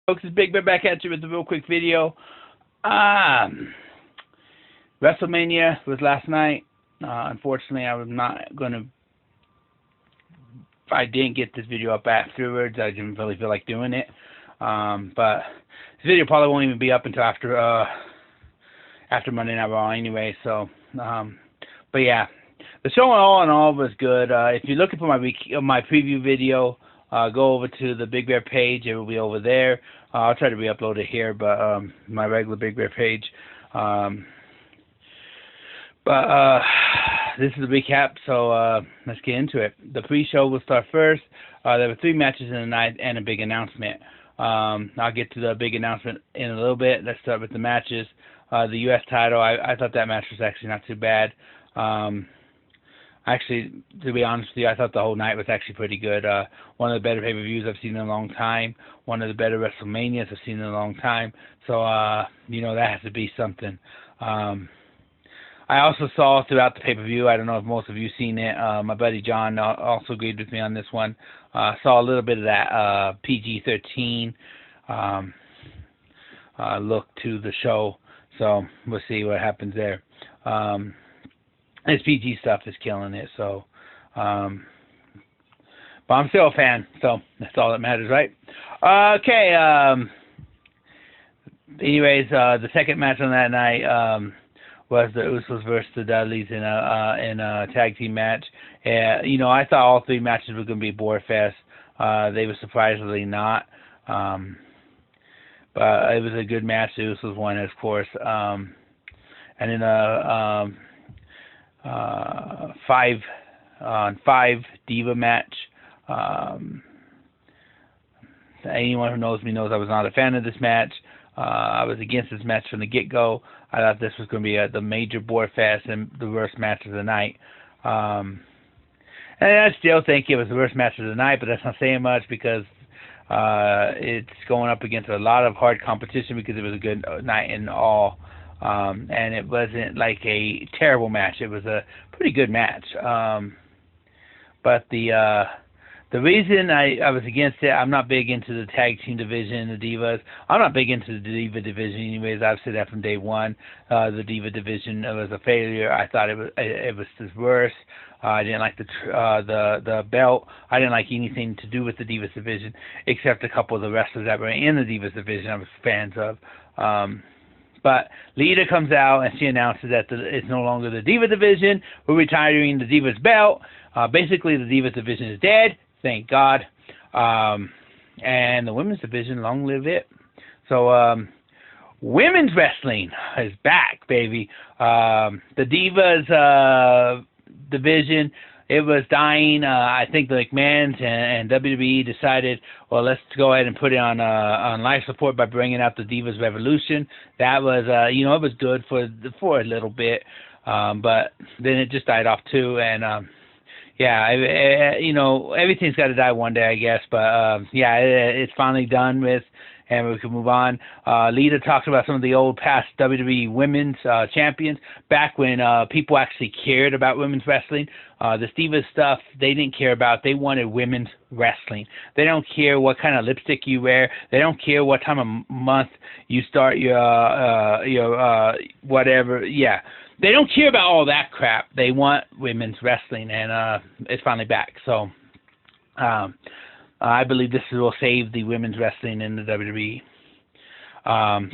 Folks, it's Big Bear back at you with a real quick video. WrestleMania was last night. Unfortunately, I was not going to... I didn't get this video up afterwards. I didn't really feel like doing it. But this video probably won't even be up until after Monday Night Raw anyway. So, but yeah, the show all in all was good. If you're looking for my preview video, go over to the Big Bear page. It will be over there. I'll try to re-upload it here, but my regular Big Bear page. This is a recap, so let's get into it. The pre-show will start first. There were 3 matches in the night and a big announcement. I'll get to the big announcement in a little bit. Let's start with the matches. The U.S. title, I thought that match was actually not too bad. Actually, to be honest with you, I thought the whole night was actually pretty good. One of the better pay-per-views I've seen in a long time. One of the better WrestleManias I've seen in a long time. So, you know, that has to be something. I also saw throughout the pay-per-view, I don't know if most of you seen it, my buddy John also agreed with me on this one. Saw a little bit of that PG-13 look to the show. So we'll see what happens there. This PG stuff is killing it, so but I'm still a fan, so that's all that matters, right? Okay, anyways, the second match on that night was the Usos versus the Dudleys in a tag team match. You know, I thought all 3 matches were going to be bore fest. They were surprisingly not. But it was a good match. The Usos won, of course. And in a 5-on-5 Diva match. Anyone who knows me knows I was not a fan of this match. I was against this match from the get-go. I thought this was going to be the major bore fest and the worst match of the night. And I still think it was the worst match of the night, but that's not saying much because it's going up against a lot of hard competition because it was a good night in all. And it wasn't like a terrible match. It was a pretty good match. But the reason I was against it, I'm not big into the tag team division, the Divas. I'm not big into the Diva division anyways. I've said that from day one. The Diva division was a failure. I thought it was the worst. I didn't like the belt. I didn't like anything to do with the Divas division except a couple of the wrestlers that were in the Divas division I was fans of. But Lita comes out and she announces that it's no longer the Diva division. We're retiring the Divas belt. Basically, the Divas division is dead. Thank God. And the women's division, long live it. So, women's wrestling is back, baby. The Divas division, it was dying. I think the McMahons and WWE decided, well, let's go ahead and put it on life support by bringing out the Divas Revolution. That was, you know, it was good for a little bit, but then it just died off too. And yeah, you know, everything's got to die one day, I guess. But yeah, it's finally done with, and we can move on. Lita talked about some of the old past WWE women's champions back when people actually cared about women's wrestling. The Divas stuff, they didn't care about. They wanted women's wrestling. They don't care what kind of lipstick you wear. They don't care what time of month you start your whatever. Yeah. They don't care about all that crap. They want women's wrestling, and it's finally back. So I believe this will save the women's wrestling in the WWE.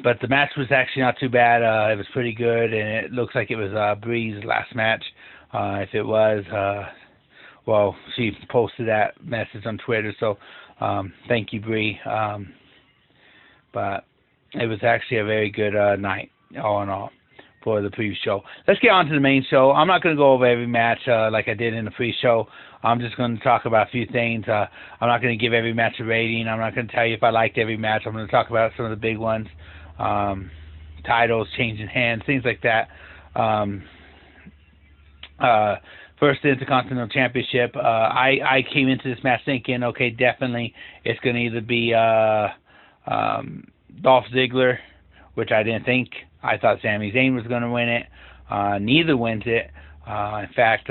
But the match was actually not too bad. It was pretty good, and it looks like it was Bree's last match. If it was, well, she posted that message on Twitter, so thank you, Bree. But it was actually a very good night, all in all, for the pre-show. Let's get on to the main show. I'm not going to go over every match like I did in the pre-show. I'm just going to talk about a few things. I'm not going to give every match a rating. I'm not going to tell you if I liked every match. I'm going to talk about some of the big ones, titles, changing hands, things like that. First, the Intercontinental Championship. I came into this match thinking, okay, definitely it's going to either be Dolph Ziggler, which I didn't think. I thought Sami Zayn was going to win it. Neither wins it. In fact,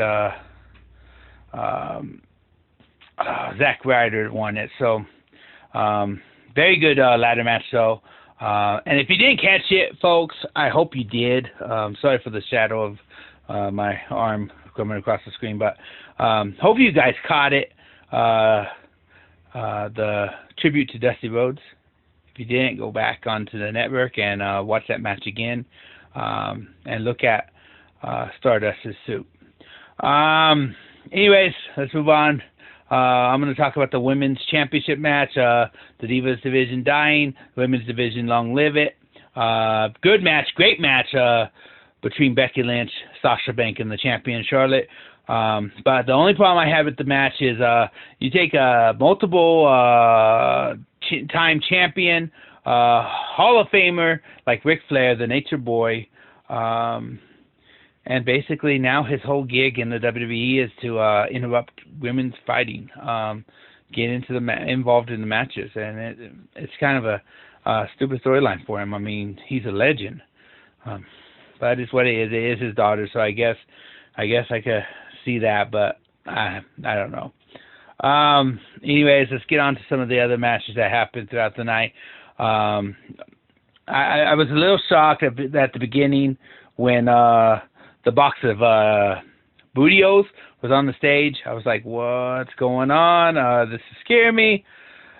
Zack Ryder won it. So Very good ladder match, though. And if you didn't catch it, folks, I hope you did. Sorry for the shadow of my arm coming across the screen, but hope you guys caught it. The tribute to Dusty Rhodes. If you didn't, go back onto the network and watch that match again, and look at Stardust's suit. Anyways, let's move on. I'm going to talk about the women's championship match. The Divas division dying, women's division long live it. Good match, great match between Becky Lynch, Sasha Banks, and the champion Charlotte. But the only problem I have with the match is you take a multiple time champion, Hall of Famer like Ric Flair, the Nature Boy, and basically now his whole gig in the WWE is to interrupt women's fighting, get into involved in the matches, and it's kind of a stupid storyline for him. I mean, he's a legend, but it's what it is. It is his daughter, so I guess I could see that, but I don't know. Anyways, let's get on to some of the other matches that happened throughout the night. I was a little shocked at the beginning when the box of Bootios was on the stage. I was like, what's going on? This is scaring me.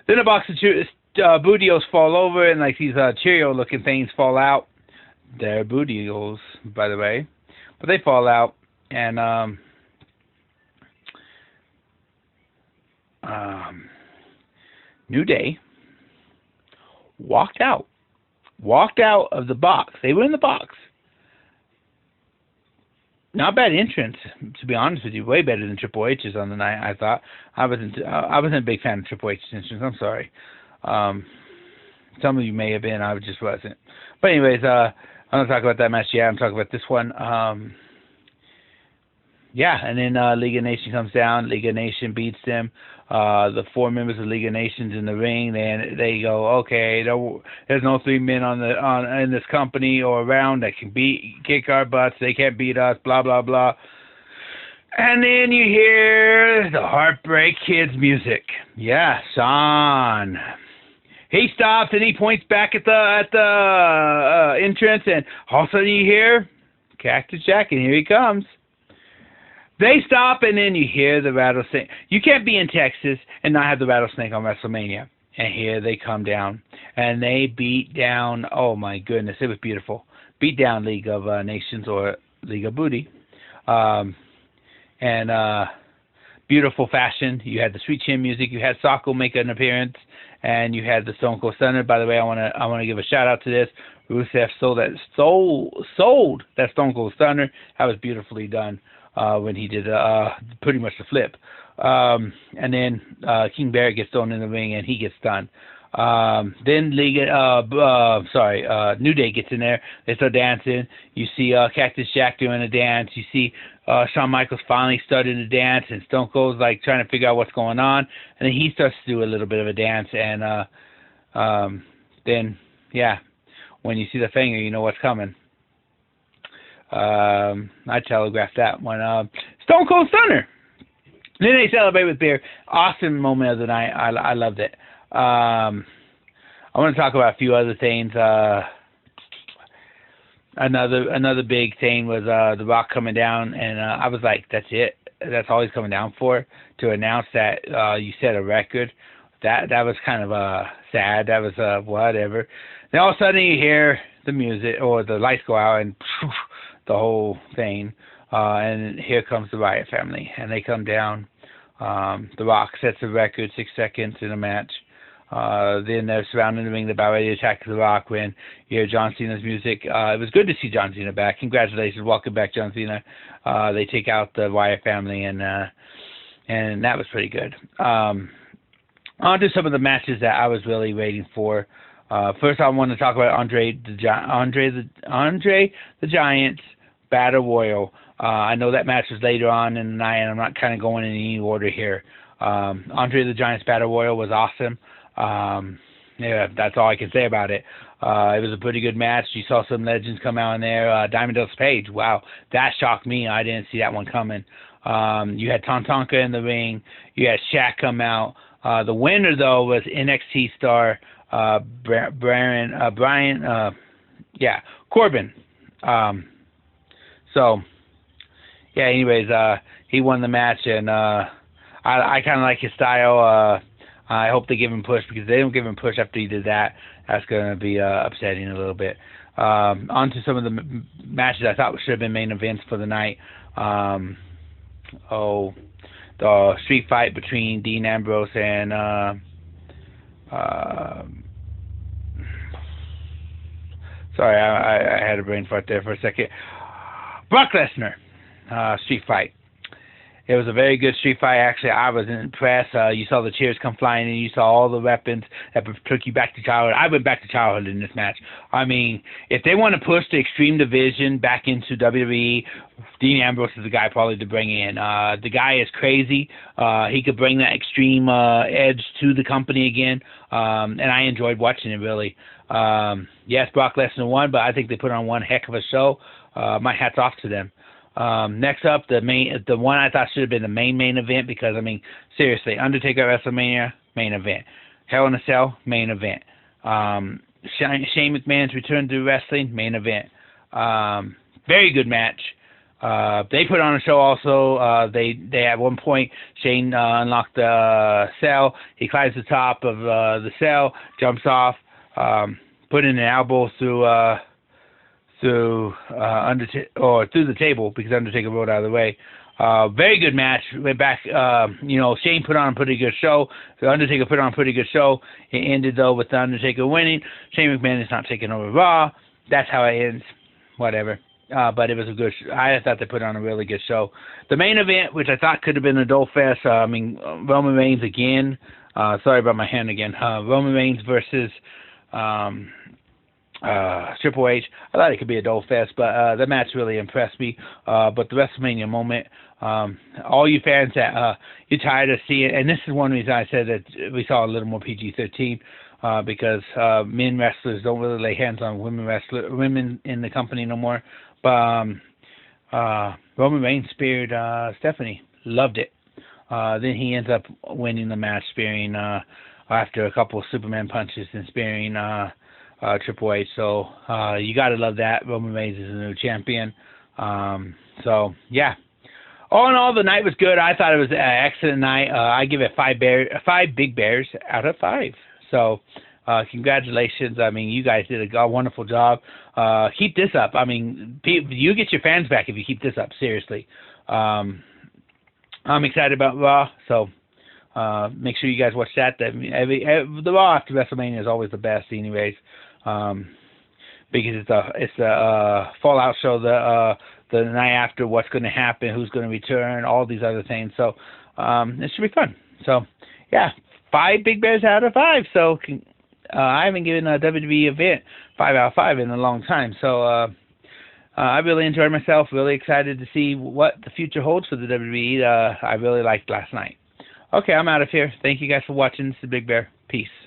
Then the box of Bootios fall over, and like these Cheerio-looking things fall out. They're Bootios, by the way. But they fall out, and New Day walked out of the box. They were in the box. Not bad entrance, to be honest with you. Way better than Triple H's on the night, I thought. I wasn't a big fan of Triple H's entrance. I'm sorry. Some of you may have been. I just wasn't. But anyways, I'm going to talk about that match. Yeah, I'm talking about this one. Yeah, and then League of Nations comes down. League of Nations beats them. The 4 members of League of Nations in the ring. They go, okay, there's no 3 men in this company or around that can kick our butts. They can't beat us. Blah blah blah. And then you hear the Heartbreak Kids music. Yeah, Sean. He stops and he points back at the entrance, and all of a sudden you hear Cactus Jack, and here he comes. They stop, and then you hear the rattlesnake. You can't be in Texas and not have the rattlesnake on WrestleMania. And here they come down, and they beat down, oh my goodness, it was beautiful. Beat down League of Nations, or League of Booty. And beautiful fashion. You had the Sweet Chin music. You had Socko make an appearance, and you had the Stone Cold Stunner. By the way, I want to give a shout out to this. Rusev sold that Stone Cold Stunner. That was beautifully done. When he did pretty much the flip. And then King Barrett gets thrown in the ring, and he gets stunned. Then New Day gets in there. They start dancing. You see Cactus Jack doing a dance. You see Shawn Michaels finally starting to dance, and Stone Cold's like trying to figure out what's going on. And then he starts to do a little bit of a dance. And then, yeah, when you see the finger, you know what's coming. I telegraphed that one. Stone Cold Stunner. Then they celebrate with beer. Awesome moment of the night. I loved it. I want to talk about a few other things. Another big thing was The Rock coming down, and I was like, that's it. That's all he's coming down for, to announce that you set a record. That was kind of sad. That was whatever. Then all of a sudden you hear the music, or the lights go out, and the whole thing, and here comes the Riot family, and they come down. The Rock sets a record, 6 seconds in a match. Then they're surrounding the ring, they're about ready to attack The Rock when you hear John Cena's music. It was good to see John Cena back. Congratulations, welcome back, John Cena. They take out the Riot family, and that was pretty good. On to some of the matches that I was really waiting for. First, I want to talk about Andre the Giant's Battle Royal. I know that match was later on in the night, and I'm not kind of going in any order here. Andre the Giant's Battle Royal was awesome. Yeah, that's all I can say about it. It was a pretty good match. You saw some legends come out in there. Diamond Dallas Page, wow, that shocked me. I didn't see that one coming. You had Tonka in the ring. You had Shaq come out. The winner, though, was NXT star Corbin. So yeah. Anyways, he won the match, and I kind of like his style. I hope they give him push, because if they don't give him push after he did that, that's going to be upsetting a little bit. On to some of the matches I thought should have been main events for the night. The street fight between Dean Ambrose and sorry, I had a brain fart there for a second. Brock Lesnar street fight. It was a very good street fight. Actually, I was impressed. You saw the cheers come flying in. You saw all the weapons that took you back to childhood. I went back to childhood in this match. I mean, if they want to push the Extreme Division back into WWE, Dean Ambrose is the guy probably to bring in. The guy is crazy. He could bring that extreme edge to the company again. And I enjoyed watching it, really. Yes, Brock Lesnar won, but I think they put on one heck of a show. My hat's off to them. Next up, the one I thought should have been the main event, because I mean, seriously, Undertaker at WrestleMania, main event. Hell in a Cell, main event. Shane McMahon's return to wrestling, main event. Very good match. They put on a show also. They at one point, Shane unlocked the cell. He climbs the top of the cell, jumps off, put in an elbow through the table, because Undertaker rolled out of the way. Very good match. Went back. Shane put on a pretty good show. The Undertaker put on a pretty good show. It ended though with the Undertaker winning. Shane McMahon is not taking over Raw. That's how it ends. Whatever. But it was a good. I thought they put on a really good show. The main event, which I thought could have been a Dole Fest. Roman Reigns again. Sorry about my hand again. Roman Reigns versus Triple H. I thought it could be a Dole Fest, but the match really impressed me. But the WrestleMania moment, all you fans that you're tired of seeing, and this is one reason I said that we saw a little more PG-13, because men wrestlers don't really lay hands on women in the company no more. But Roman Reigns speared Stephanie. Loved it. Then he ends up winning the match, spearing after a couple of Superman punches and spearing Triple H. So you gotta love that. Roman Reigns is a new champion. So yeah. All in all, the night was good. I thought it was an excellent night. I give it 5 Big Bears out of 5. So congratulations. I mean, you guys did a wonderful job. Keep this up. I mean, you get your fans back if you keep this up. Seriously. I'm excited about Raw. So make sure you guys watch that. The Raw after WrestleMania is always the best, anyways. Because it's a fallout show the night after, what's going to happen, who's going to return, all these other things. So it should be fun. So yeah, 5 Big Bears out of 5. So I haven't given a WWE event 5 out of 5 in a long time. So I really enjoyed myself. Really excited to see what the future holds for the WWE. I really liked last night. Okay, I'm out of here. Thank you guys for watching. This is Big Bear. Peace.